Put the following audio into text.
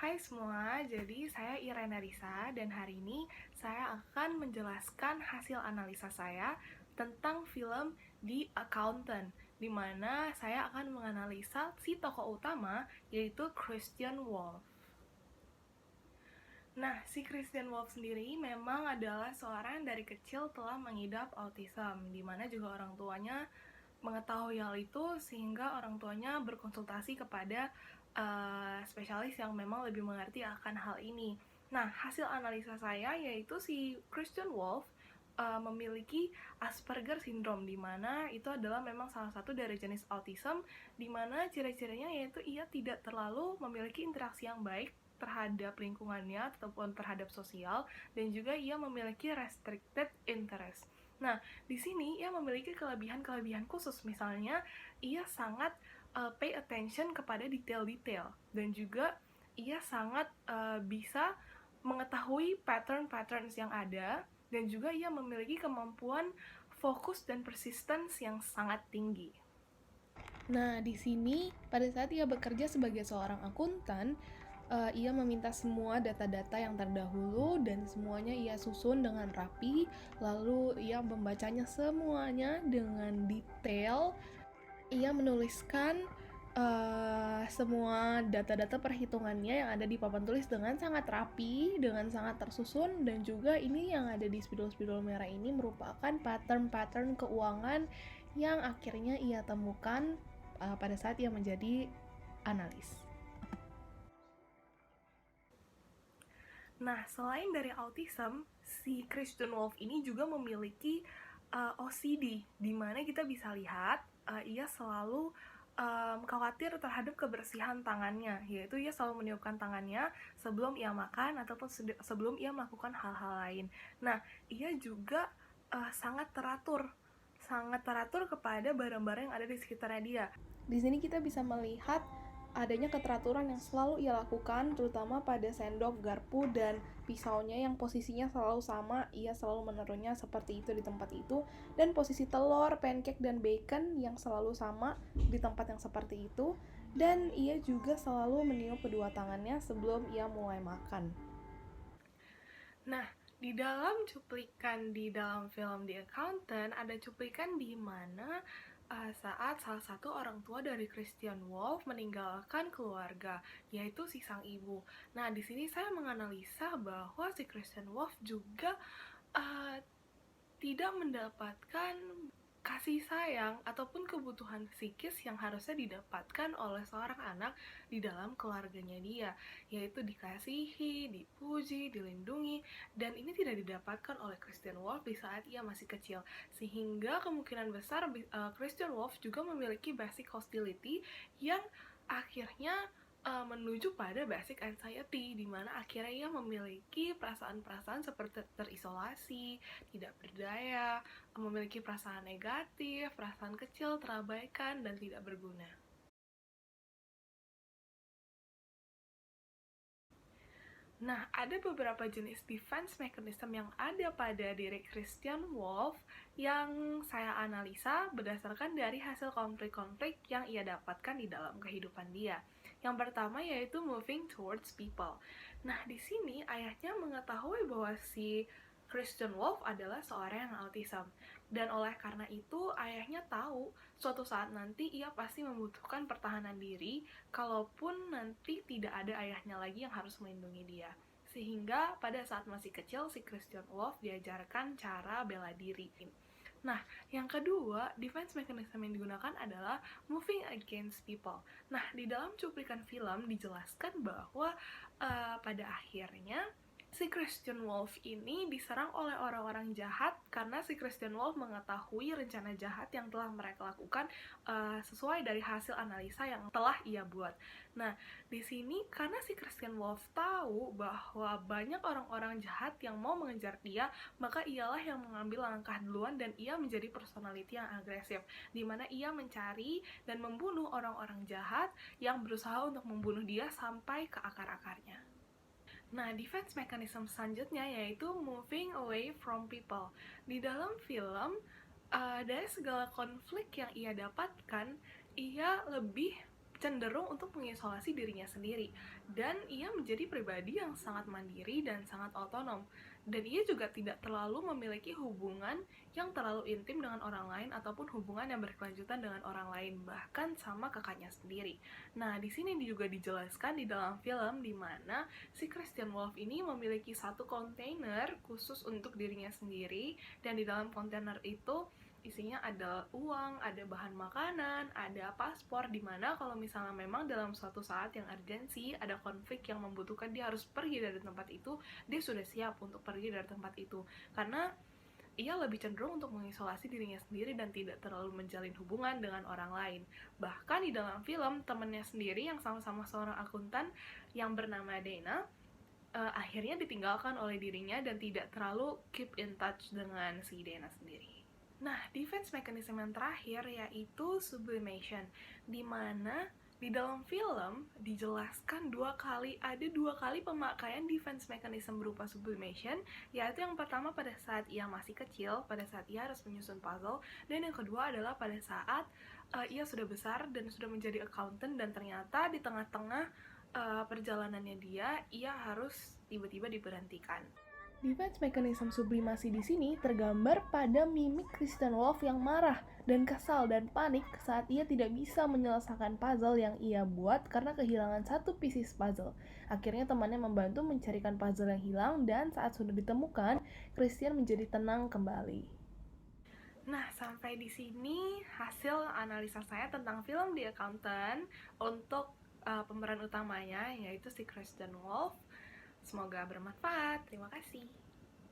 Hai semua, jadi saya Irena Risa dan hari ini saya akan menjelaskan hasil analisa saya tentang film The Accountant, di mana saya akan menganalisa si tokoh utama yaitu Christian Wolff. Nah, si Christian Wolff sendiri memang adalah seorang yang dari kecil telah mengidap autism, di mana juga orang tuanya mengetahui hal itu sehingga orang tuanya berkonsultasi kepada spesialis yang memang lebih mengerti akan hal ini. Nah, hasil analisa saya yaitu si Christian Wolff memiliki Asperger syndrome, di mana itu adalah memang salah satu dari jenis autism, di mana ciri-cirinya yaitu ia tidak terlalu memiliki interaksi yang baik terhadap lingkungannya ataupun terhadap sosial, dan juga ia memiliki restricted interest. Nah, di sini ia memiliki kelebihan-kelebihan khusus, misalnya ia sangat pay attention kepada detail-detail, dan juga ia sangat bisa mengetahui pattern-patterns yang ada, dan juga ia memiliki kemampuan fokus dan persistence yang sangat tinggi. Nah, di sini pada saat ia bekerja sebagai seorang akuntan, ia meminta semua data-data yang terdahulu dan semuanya ia susun dengan rapi, lalu ia membacanya semuanya dengan detail. Ia menuliskan semua data-data perhitungannya yang ada di papan tulis dengan sangat rapi, dengan sangat tersusun, dan juga ini yang ada di spidol-spidol merah ini merupakan pattern-pattern keuangan yang akhirnya ia temukan pada saat ia menjadi analis. Nah, selain dari autism, si Christian Wolff ini juga memiliki OCD, di mana kita bisa lihat ia selalu khawatir terhadap kebersihan tangannya, yaitu ia selalu meniupkan tangannya sebelum ia makan ataupun sebelum ia melakukan hal-hal lain. Nah, ia juga sangat teratur kepada barang-barang yang ada di sekitarnya dia. Di sini kita bisa melihat adanya keteraturan yang selalu ia lakukan, terutama pada sendok, garpu, dan pisaunya yang posisinya selalu sama. Ia selalu menaruhnya seperti itu di tempat itu, dan posisi telur, pancake, dan bacon yang selalu sama di tempat yang seperti itu. Dan ia juga selalu meniup kedua tangannya sebelum ia mulai makan. Nah, di dalam cuplikan di dalam film The Accountant ada cuplikan di mana saat salah satu orang tua dari Christian Wolff meninggalkan keluarga, yaitu si sang ibu. Nah, di sini saya menganalisa bahwa si Christian Wolff juga tidak mendapatkan kasih sayang ataupun kebutuhan psikis yang harusnya didapatkan oleh seorang anak di dalam keluarganya dia, yaitu dikasihi, dipuji, dilindungi, dan ini tidak didapatkan oleh Christian Wolff di saat ia masih kecil, sehingga kemungkinan besar Christian Wolff juga memiliki basic hostility yang akhirnya menuju pada basic anxiety, di mana akhirnya ia memiliki perasaan-perasaan seperti terisolasi, tidak berdaya, memiliki perasaan negatif, perasaan kecil, terabaikan, dan tidak berguna. Nah, ada beberapa jenis defense mechanism yang ada pada diri Christian Wolff yang saya analisa berdasarkan dari hasil konflik-konflik yang ia dapatkan di dalam kehidupan dia. Yang pertama yaitu moving towards people. Nah, di sini ayahnya mengetahui bahwa si Christian Wolff adalah seorang yang autism, dan oleh karena itu ayahnya tahu suatu saat nanti ia pasti membutuhkan pertahanan diri kalaupun nanti tidak ada ayahnya lagi yang harus melindungi dia. Sehingga pada saat masih kecil si Christian Wolff diajarkan cara bela diri. Nah, yang kedua, defense mechanism yang digunakan adalah moving against people. Nah, di dalam cuplikan film dijelaskan bahwa pada akhirnya si Christian Wolff ini diserang oleh orang-orang jahat karena si Christian Wolff mengetahui rencana jahat yang telah mereka lakukan sesuai dari hasil analisa yang telah ia buat. Nah, di sini karena si Christian Wolff tahu bahwa banyak orang-orang jahat yang mau mengejar dia, maka ialah yang mengambil langkah duluan dan ia menjadi personality yang agresif, di mana ia mencari dan membunuh orang-orang jahat yang berusaha untuk membunuh dia sampai ke akar-akarnya. Nah, defense mechanism selanjutnya yaitu moving away from people. Di dalam film, dari segala konflik yang ia dapatkan, ia lebih cenderung untuk mengisolasi dirinya sendiri, dan ia menjadi pribadi yang sangat mandiri dan sangat otonom. Dan ia juga tidak terlalu memiliki hubungan yang terlalu intim dengan orang lain ataupun hubungan yang berkelanjutan dengan orang lain, bahkan sama kakaknya sendiri. Nah, di sini juga dijelaskan di dalam film di mana si Christian Wolf ini memiliki satu kontainer khusus untuk dirinya sendiri, dan di dalam kontainer itu isinya ada uang, ada bahan makanan, ada paspor, dimana kalau misalnya memang dalam suatu saat yang urgensi, ada konflik yang membutuhkan dia harus pergi dari tempat itu, dia sudah siap untuk pergi dari tempat itu. Karena ia lebih cenderung untuk mengisolasi dirinya sendiri dan tidak terlalu menjalin hubungan dengan orang lain. Bahkan di dalam film, temannya sendiri yang sama-sama seorang akuntan yang bernama Dana, akhirnya ditinggalkan oleh dirinya dan tidak terlalu keep in touch dengan si Dana sendiri. Nah, defense mechanism yang terakhir yaitu sublimation, di mana di dalam film dijelaskan ada dua kali pemakaian defense mechanism berupa sublimation, yaitu yang pertama pada saat ia masih kecil, pada saat ia harus menyusun puzzle, dan yang kedua adalah pada saat ia sudah besar dan sudah menjadi accountant, dan ternyata di tengah-tengah perjalanannya ia harus tiba-tiba diberhentikan. Defense mechanism sublimasi di sini tergambar pada mimik Christian Wolf yang marah dan kesal dan panik saat ia tidak bisa menyelesaikan puzzle yang ia buat karena kehilangan satu pieces puzzle. Akhirnya temannya membantu mencarikan puzzle yang hilang, dan saat sudah ditemukan, Christian menjadi tenang kembali. Nah, sampai di sini hasil analisa saya tentang film The Accountant untuk pemeran utamanya, yaitu si Christian Wolf. Semoga bermanfaat. Terima kasih.